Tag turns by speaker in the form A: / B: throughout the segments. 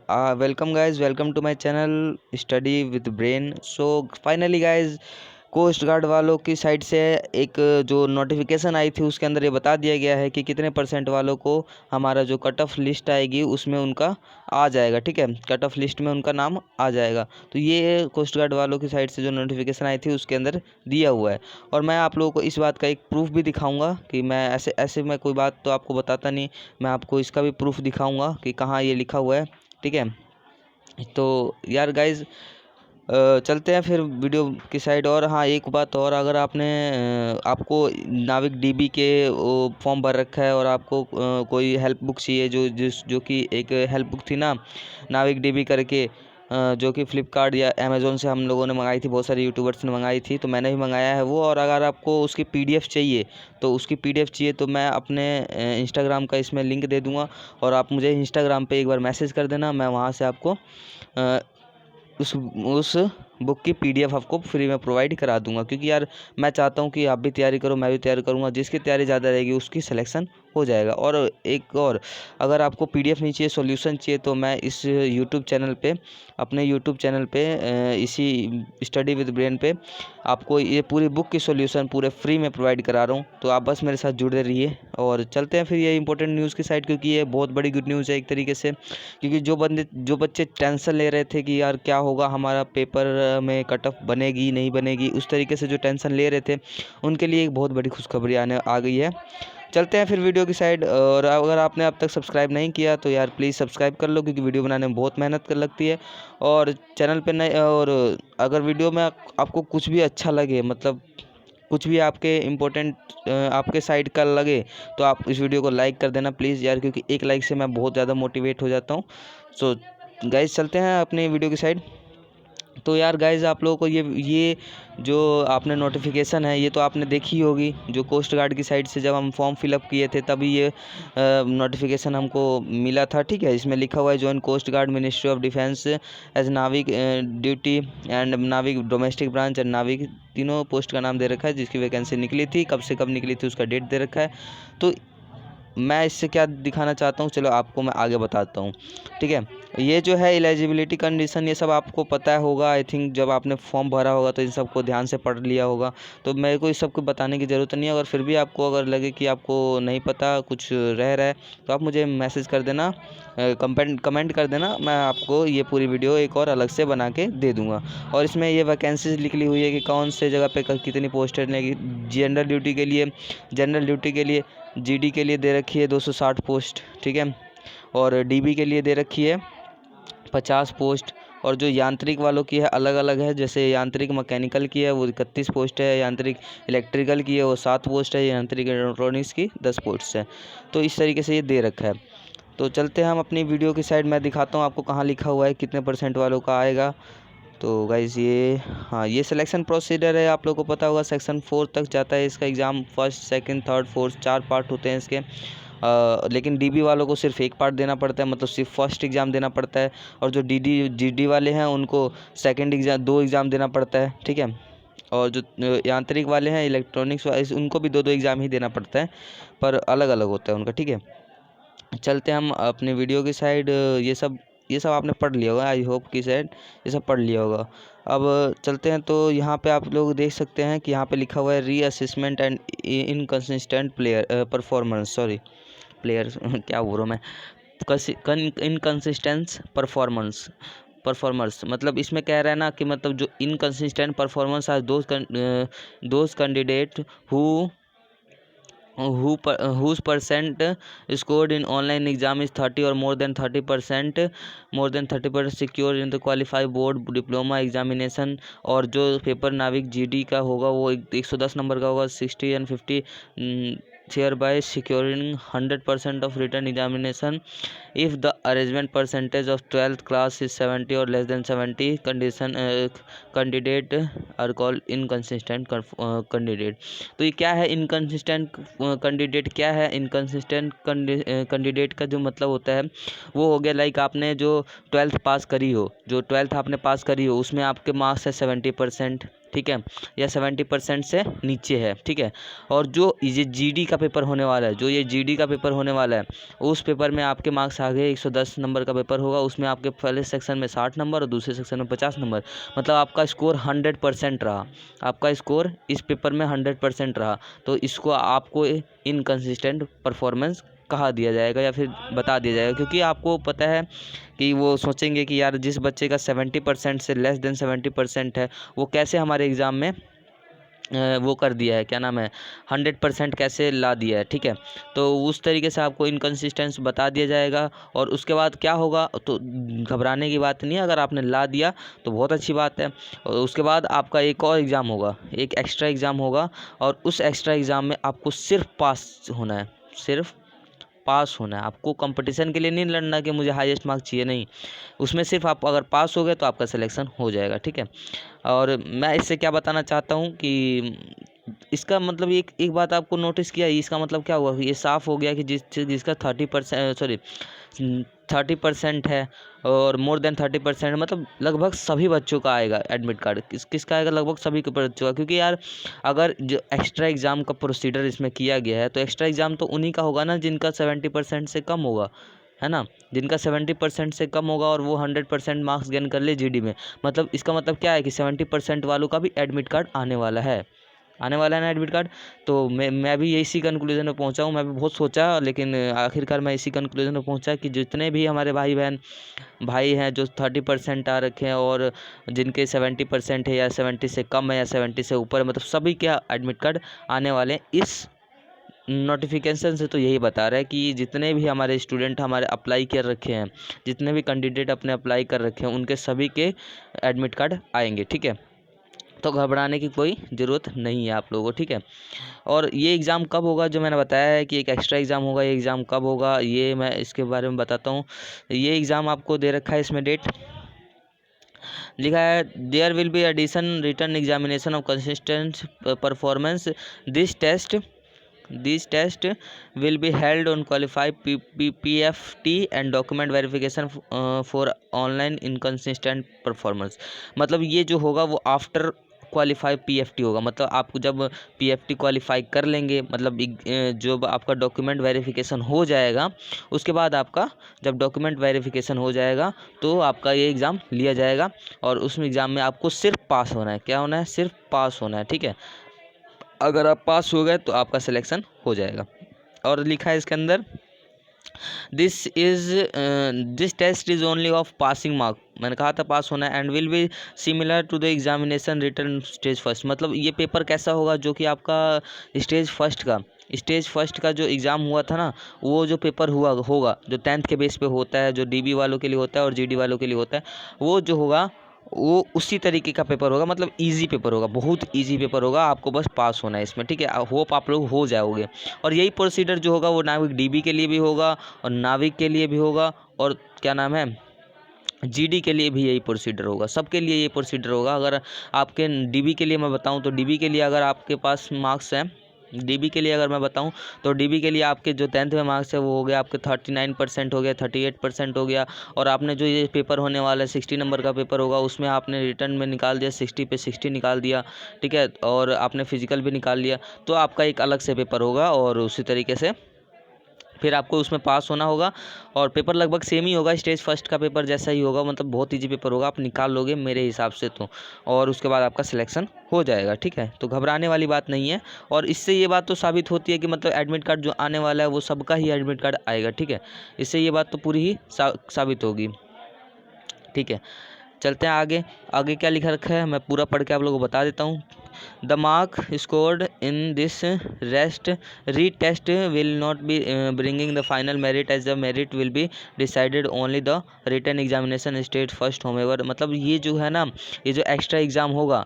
A: Welcome guys, welcome to my channel Study with Brain. So finally guys, coast guard वालों की side से एक जो नोटिफिकेशन आई थी उसके अंदर ये बता दिया गया है कि कितने परसेंट वालों को हमारा जो कट ऑफ लिस्ट आएगी उसमें उनका आ जाएगा। ठीक है, कट ऑफ लिस्ट में उनका नाम आ जाएगा। तो ये कोस्ट गार्ड वालों की साइड से जो नोटिफिकेशन आई थी उसके अंदर दिया हुआ है। और मैं आप लोगों को इस बात का एक प्रूफ भी दिखाऊंगा कि मैं ऐसे मैं कोई बात तो आपको बताता नहीं, मैं आपको इसका भी प्रूफ दिखाऊंगा कि कहाँ ये लिखा हुआ है। ठीक है, तो यार गाइज चलते हैं फिर वीडियो की साइड। और हाँ, एक बात और, अगर आपको नाविक डीबी के वो फॉर्म भर रखा है और आपको कोई हेल्प बुक चाहिए, जो कि एक हेल्प बुक थी ना नाविक डीबी करके, जो कि फ़्लिपकार्ट या अमेज़ोन से हम लोगों ने मंगाई थी, बहुत सारे यूट्यूबर्स ने मंगाई थी, तो मैंने भी मंगाया है वो। और अगर आपको उसकी पीडीएफ चाहिए तो मैं अपने इंस्टाग्राम का इसमें लिंक दे दूँगा और आप मुझे इंस्टाग्राम पे एक बार मैसेज कर देना, मैं वहाँ से आपको उस बुक की पीडीएफ आपको फ्री में प्रोवाइड करा दूंगा। क्योंकि यार मैं चाहता हूँ कि आप भी तैयारी करो, मैं भी तैयारी करूँगा, जिसकी तैयारी ज़्यादा रहेगी उसकी सिलेक्शन हो जाएगा। और एक और, अगर आपको पीडीएफ नहीं चाहिए, सॉल्यूशन चाहिए, तो मैं इस अपने यूट्यूब चैनल पे इसी स्टडी विद ब्रेन पे आपको ये पूरी बुक की सॉल्यूशन पूरे फ्री में प्रोवाइड करा रहा हूँ। तो आप बस मेरे साथ जुड़े रहिए और चलते हैं फिर ये इंपॉर्टेंट न्यूज़ की साइड, क्योंकि ये बहुत बड़ी गुड न्यूज़ है एक तरीके से। क्योंकि जो बच्चे टेंशन ले रहे थे कि यार क्या होगा, हमारा पेपर में कट ऑफ बनेगी नहीं बनेगी, उस तरीके से जो टेंशन ले रहे थे उनके लिए एक बहुत बड़ी खुशखबरी आ गई है। चलते हैं फिर वीडियो की साइड। और अगर आपने अब तक सब्सक्राइब नहीं किया तो यार प्लीज़ सब्सक्राइब कर लो, क्योंकि वीडियो बनाने में बहुत मेहनत कर लगती है। और चैनल पे नए, और अगर वीडियो में आपको कुछ भी अच्छा लगे, मतलब कुछ भी आपके इम्पोर्टेंट आपके साइड का लगे, तो आप इस वीडियो को लाइक कर देना प्लीज़ यार, क्योंकि एक लाइक से मैं बहुत ज़्यादा मोटिवेट हो जाता हूँ। सो गाइज चलते हैं अपनी वीडियो की साइड। तो यार गाइज़, आप लोगों को ये जो आपने नोटिफिकेशन है ये तो आपने देखी होगी, जो कोस्ट गार्ड की साइड से जब हम फॉर्म फिलअप किए थे तभी ये नोटिफिकेशन हमको मिला था। ठीक है, इसमें लिखा हुआ है join coast guard ministry of defence as Navik duty and Navik domestic branch and Navik, तीनों पोस्ट का नाम दे रखा है। जिसकी वैकेंसी निकली थी, कब से कब निकली थी उसका डेट दे रखा है। तो मैं इससे क्या दिखाना चाहता हूँ, चलो आपको मैं आगे बताता हूँ। ठीक है, ये जो है एलिजिबिलिटी कंडीशन, ये सब आपको पता होगा आई थिंक, जब आपने फॉर्म भरा होगा तो इन सबको ध्यान से पढ़ लिया होगा, तो मेरे को इस सबको बताने की ज़रूरत नहीं है। अगर फिर भी आपको अगर लगे कि आपको नहीं पता, कुछ रह रहा है, तो आप मुझे मैसेज कर देना, कमेंट कर देना, मैं आपको ये पूरी वीडियो एक और अलग से बना के दे दूँगा। और इसमें ये वैकेंसीज लिखी हुई है कि कौन से जगह पे कितनी पोस्टें लगी। जनरल ड्यूटी के लिए जीडी के लिए दे रखी है 260 पोस्ट। ठीक है, और डीबी के लिए दे रखी है 50 पोस्ट। और जो यांत्रिक वालों की है अलग अलग है, जैसे यांत्रिक मैकेनिकल की है वो 31 पोस्ट है, यांत्रिक इलेक्ट्रिकल की है वो 7 पोस्ट है, यांत्रिक इलेक्ट्रॉनिक्स की 10 पोस्ट है। तो इस तरीके से ये दे रखा है। तो चलते हैं हम अपनी वीडियो की साइड, मैं दिखाता हूँ आपको कहाँ लिखा हुआ है कितने परसेंट वालों का आएगा। तो गाइज़ ये सिलेक्शन प्रोसीजर है, आप लोगों को पता होगा सेक्शन 4 तक जाता है इसका exam. First, second, third, fourth 4 part होते हैं इसके। लेकिन डीबी वालों को सिर्फ एक पार्ट देना पड़ता है, मतलब सिर्फ फर्स्ट एग्ज़ाम देना पड़ता है। और जो जीडी वाले हैं उनको सेकंड एग्ज़ाम 2 एग्ज़ाम देना पड़ता है। ठीक है, और जो यांत्रिक वाले हैं इलेक्ट्रॉनिक्स वाले, उनको भी 2 एग्ज़ाम ही देना पड़ता है, पर अलग अलग होता है उनका। ठीक है, चलते हम अपनी वीडियो की साइड। ये सब आपने पढ़ लिया होगा, आई होप की साइड ये सब पढ़ लिया होगा। अब चलते हैं, तो यहाँ पे आप लोग देख सकते हैं कि यहाँ पे लिखा हुआ है रीअसेसमेंट एंड इनकंसिस्टेंट प्लेयर क्या बोल रहा हूँ मैं, इनकंसिस्टेंस परफॉर्मर्स। मतलब इसमें कह रहा है ना कि मतलब जो inconsistent performance are those candidate whose percent scored in online exam is 30 or more than 30% secure in the qualified board diploma examination। और जो पेपर नाविक जीडी का होगा वो 110 नंबर का होगा, 60 and 50 thereby securing 100% of written examination if the arrangement percentage of 12th class is 70 or less than 70 candidate are called inconsistent candidate। तो ये क्या है इनकंसिस्टेंट कैंडिडेट? क्या है इनकंसिस्टेंट कैंडिडेट का जो मतलब होता है वो हो गया, लाइक आपने जो 12th पास करी हो, आपने पास करी हो, उसमें आपके मार्क्स है 70%। ठीक है, या 70% से नीचे है, ठीक है। और जो ये जीडी का पेपर होने वाला है, जो ये जीडी का पेपर होने वाला है, उस पेपर में आपके मार्क्स आ गए 110 नंबर का पेपर होगा। उसमें आपके पहले सेक्शन में 60 नंबर और दूसरे सेक्शन में 50 नंबर, मतलब आपका स्कोर 100% रहा। आपका स्कोर इस पेपर में 100% रहा, तो इसको आपको इनकंसिस्टेंट परफॉर्मेंस कहा दिया जाएगा या फिर बता दिया जाएगा। क्योंकि आपको पता है कि वो सोचेंगे कि यार जिस बच्चे का 70% से लेस देन 70% है, वो कैसे हमारे एग्ज़ाम में वो कर दिया है, क्या नाम है, 100% कैसे ला दिया है, ठीक है। तो उस तरीके से आपको इनकंसिस्टेंस बता दिया जाएगा। और उसके बाद क्या होगा, तो घबराने की बात नहीं है, अगर आपने ला दिया तो बहुत अच्छी बात है। और उसके बाद आपका एक और एग्ज़ाम होगा, एक एक्स्ट्रा एग्ज़ाम होगा, और उस एक्स्ट्रा एग्ज़ाम में आपको सिर्फ पास होना है, सिर्फ पास होना है। आपको कंपटीशन के लिए नहीं लड़ना कि मुझे हाईएस्ट मार्क्स चाहिए, नहीं। उसमें सिर्फ आप अगर पास हो गए तो आपका सिलेक्शन हो जाएगा, ठीक है। और मैं इससे क्या बताना चाहता हूँ कि इसका मतलब एक एक बात आपको नोटिस किया, इसका मतलब क्या हुआ, ये साफ़ हो गया कि जिसका 30% है और मोर देन 30%, मतलब लगभग सभी बच्चों का आएगा एडमिट कार्ड। किसका आएगा, लगभग सभी के बच्चों का। क्योंकि यार अगर जो एक्स्ट्रा एग्ज़ाम का प्रोसीजर इसमें किया गया है, तो एक्स्ट्रा एग्ज़ाम तो उन्हीं का होगा ना जिनका 70% से कम होगा, है ना। जिनका 70% से कम होगा और वो 100% मार्क्स गेन कर ले जीडी में, मतलब इसका मतलब क्या है कि 70% वालों का भी एडमिट कार्ड आने वाला है, आने वाला है ना एडमिट कार्ड। तो मैं भी इसी कंक्लूजन में पहुंचा हूँ। मैं भी बहुत सोचा, लेकिन आखिरकार मैं इसी कंक्लूजन में पहुंचा कि जितने भी हमारे भाई हैं जो 30% आ रखे हैं और जिनके 70% है या 70 से कम है या 70 से ऊपर है, मतलब सभी के एडमिट कार्ड आने वाले हैं। इस नोटिफिकेशन से तो यही बता रहा है कि जितने भी हमारे स्टूडेंट हमारे अप्लाई कर रखे हैं, जितने भी कैंडिडेट अपने अप्लाई कर रखे हैं, उनके सभी के एडमिट कार्ड आएंगे, ठीक है। तो घबराने की कोई ज़रूरत नहीं है आप लोगों को, ठीक है। और ये एग्ज़ाम कब होगा, जो मैंने बताया है कि एक एक्स्ट्रा एग्ज़ाम होगा, ये एग्ज़ाम कब होगा ये मैं इसके बारे में बताता हूँ। ये एग्ज़ाम आपको दे रखा है, इसमें डेट लिखा है, there will be addition written examination of consistent performance. This test will be held on qualified PFT and document verification for online inconsistent performance। मतलब ये जो होगा वो आफ्टर क्वालिफाई पीएफटी होगा। मतलब आप जब पीएफटी क्वालिफाई कर लेंगे, मतलब जो आपका डॉक्यूमेंट वेरिफिकेशन हो जाएगा, उसके बाद आपका जब डॉक्यूमेंट वेरिफिकेशन हो जाएगा तो आपका ये एग्ज़ाम लिया जाएगा। और उस एग्ज़ाम में आपको सिर्फ पास होना है, क्या होना है, सिर्फ पास होना है, ठीक है। अगर आप पास हो गए तो आपका सिलेक्शन हो जाएगा। और लिखा है इसके अंदर, this test is only of passing mark, मैंने कहा था पास होना है, and will be similar to the examination written stage first. मतलब ये पेपर कैसा होगा, जो कि आपका स्टेज फर्स्ट का जो एग्ज़ाम हुआ था ना, वो जो पेपर होगा जो 10th के बेस पे होता है, जो डीबी वालों के लिए होता है और जीडी वालों के लिए होता है, वो जो होगा वो उसी तरीके का पेपर होगा। मतलब इजी पेपर होगा, बहुत इजी पेपर होगा, आपको बस पास होना है इसमें, ठीक है। होप आप लोग हो जाओगे। और यही प्रोसीजर जो होगा वो नाविक डीबी के लिए भी होगा और नाविक के लिए भी होगा, और क्या नाम है, जीडी के लिए भी यही प्रोसीजर होगा, सबके लिए ये प्रोसीजर होगा। अगर आपके डीबी के लिए मैं बताऊं तो डीबी के लिए अगर आपके पास मार्क्स हैं, डीबी के लिए अगर मैं बताऊं तो डीबी के लिए आपके जो 10th में मार्क्स है वो हो गया आपके 39% हो गया, 38% हो गया। और आपने जो ये पेपर होने वाला है 60 नंबर का पेपर होगा, उसमें आपने रिटर्न में निकाल दिया 60 पे 60 निकाल दिया, ठीक है। और आपने फिजिकल भी निकाल लिया, तो आपका एक अलग से पेपर होगा और उसी तरीके से फिर आपको उसमें पास होना होगा। और पेपर लगभग सेम ही होगा, स्टेज फर्स्ट का पेपर जैसा ही होगा, मतलब बहुत इजी पेपर होगा, आप निकाल लोगे मेरे हिसाब से तो। और उसके बाद आपका सिलेक्शन हो जाएगा, ठीक है। तो घबराने वाली बात नहीं है। और इससे ये बात तो साबित होती है कि मतलब एडमिट कार्ड जो आने वाला है वो सबका ही एडमिट कार्ड आएगा, ठीक है। इससे ये बात तो पूरी ही साबित होगी, ठीक है। चलते हैं आगे। आगे क्या लिखा रखा है मैं पूरा पढ़ के आप लोगों को बता देता हूँ। The mark scored in this retest will not be bringing the final merit, as the merit will be decided only the written examination state first however. मतलब ये जो है ना, ये जो एक्स्ट्रा एग्ज़ाम होगा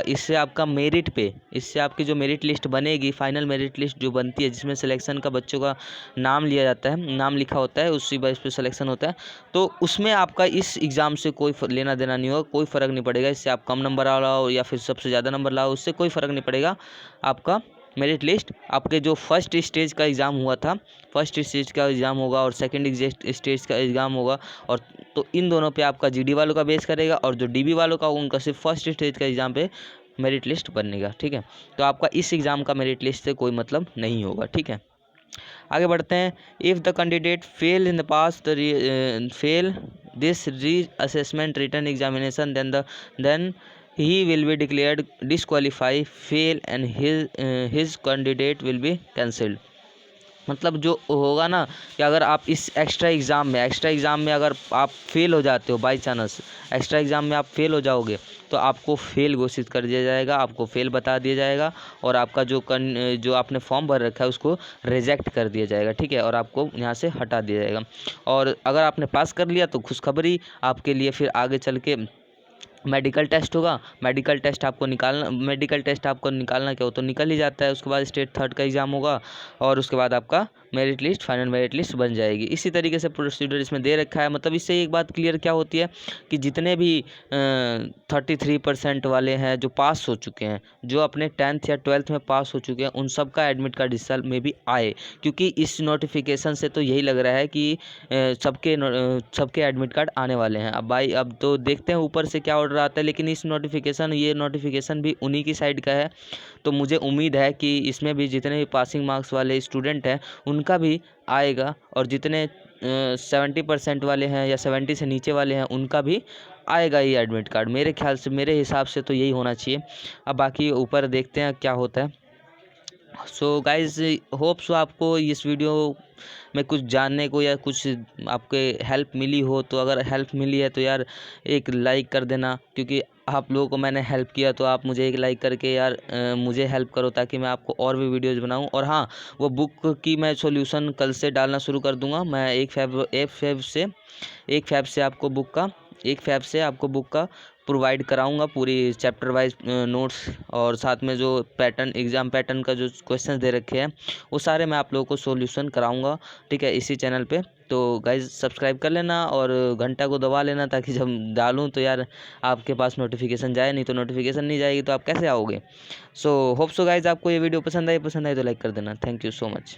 A: इससे आपका मेरिट पे, इससे आपकी जो मेरिट लिस्ट बनेगी, फाइनल मेरिट लिस्ट जो बनती है, जिसमें सिलेक्शन का बच्चों का नाम लिया जाता है, नाम लिखा होता है, उसी बेस पे सिलेक्शन होता है। तो उसमें आपका इस एग्ज़ाम से कोई लेना देना नहीं होगा, कोई फ़र्क नहीं पड़ेगा। इससे आप कम नंबर लाओ या फिर सबसे ज़्यादा नंबर लाओ, उससे कोई फ़र्क नहीं पड़ेगा। आपका मेरिट लिस्ट आपके जो फर्स्ट स्टेज का एग्ज़ाम हुआ था, फर्स्ट स्टेज का एग्ज़ाम होगा और सेकंड स्टेज का एग्ज़ाम होगा, और तो इन दोनों पे आपका जीडी वालों का बेस करेगा, और जो डीबी वालों का उनका सिर्फ फर्स्ट स्टेज का एग्ज़ाम पे मेरिट लिस्ट बनेगा। ठीक है, तो आपका इस एग्ज़ाम का मेरिट लिस्ट से कोई मतलब नहीं होगा। ठीक है, आगे बढ़ते हैं। If the candidate fail in the pass the fail this reassessment written examination then he will be declared disqualify fail and his candidate will be cancelled। मतलब जो होगा ना कि अगर आप इस एक्स्ट्रा एग्ज़ाम में अगर आप फेल हो जाते हो, बाई चांस एक्स्ट्रा एग्ज़ाम में आप फेल हो जाओगे, तो आपको फेल घोषित कर दिया जाएगा, आपको फेल बता दिया जाएगा, और आपका जो आपने फॉर्म भर रखा है उसको रिजेक्ट कर दिया जाएगा। ठीक है, और आपको यहाँ से हटा दिया जाएगा। और अगर आपने पास कर लिया तो खुशखबरी आपके लिए, फिर आगे चल के मेडिकल टेस्ट होगा। मेडिकल टेस्ट आपको निकालना क्या हो तो निकल ही जाता है। उसके बाद स्टेट थर्ड का एग्ज़ाम होगा, और उसके बाद आपका merit list, final merit list बन जाएगी। इसी तरीके से प्रोसीजर इसमें दे रखा है। मतलब इससे एक बात क्लियर क्या होती है कि जितने भी 33% वाले हैं जो पास हो चुके हैं, जो अपने 10th या 12th में पास हो चुके हैं, उन सब का एडमिट कार्ड इस साल में भी आए, क्योंकि इस नोटिफिकेशन से तो यही लग रहा है कि सबके एडमिट कार्ड आने वाले हैं। अब तो देखते हैं ऊपर से क्या ऑर्डर आता है, लेकिन ये नोटिफिकेशन भी उन्हीं की साइड का है। तो मुझे उम्मीद है कि इसमें भी जितने भी पासिंग मार्क्स वाले स्टूडेंट हैं उनका भी आएगा, और जितने 70% वाले हैं या 70 से नीचे वाले हैं उनका भी आएगा ये एडमिट कार्ड। मेरे ख्याल से, मेरे हिसाब से तो यही होना चाहिए। अब बाकी ऊपर देखते हैं क्या होता है। सो गाइज, होप सो आपको इस वीडियो में कुछ जानने को या कुछ आपके हेल्प मिली हो। तो अगर हेल्प मिली है तो यार एक लाइक कर देना, क्योंकि आप लोगों को मैंने हेल्प किया, तो आप मुझे एक लाइक करके यार मुझे हेल्प करो, ताकि मैं आपको और भी वीडियोस बनाऊं। और हाँ, वो बुक की मैं सॉल्यूशन कल से डालना शुरू कर दूंगा। मैं 1 फ़ैब से आपको बुक का प्रोवाइड कराऊंगा, पूरी चैप्टर वाइज नोट्स, और साथ में जो एग्ज़ाम पैटर्न का जो क्वेश्चन दे रखे हैं वो सारे मैं आप लोगों को सॉल्यूशन कराऊंगा। ठीक है, इसी चैनल पे। तो गाइज सब्सक्राइब कर लेना और घंटा को दबा लेना, ताकि जब डालूं तो यार आपके पास नोटिफिकेशन जाए। नहीं तो नोटिफिकेशन नहीं जाएगी तो आप कैसे आओगे। सो होप सो गाइज आपको ये वीडियो पसंद आई तो लाइक कर देना। Thank you so much.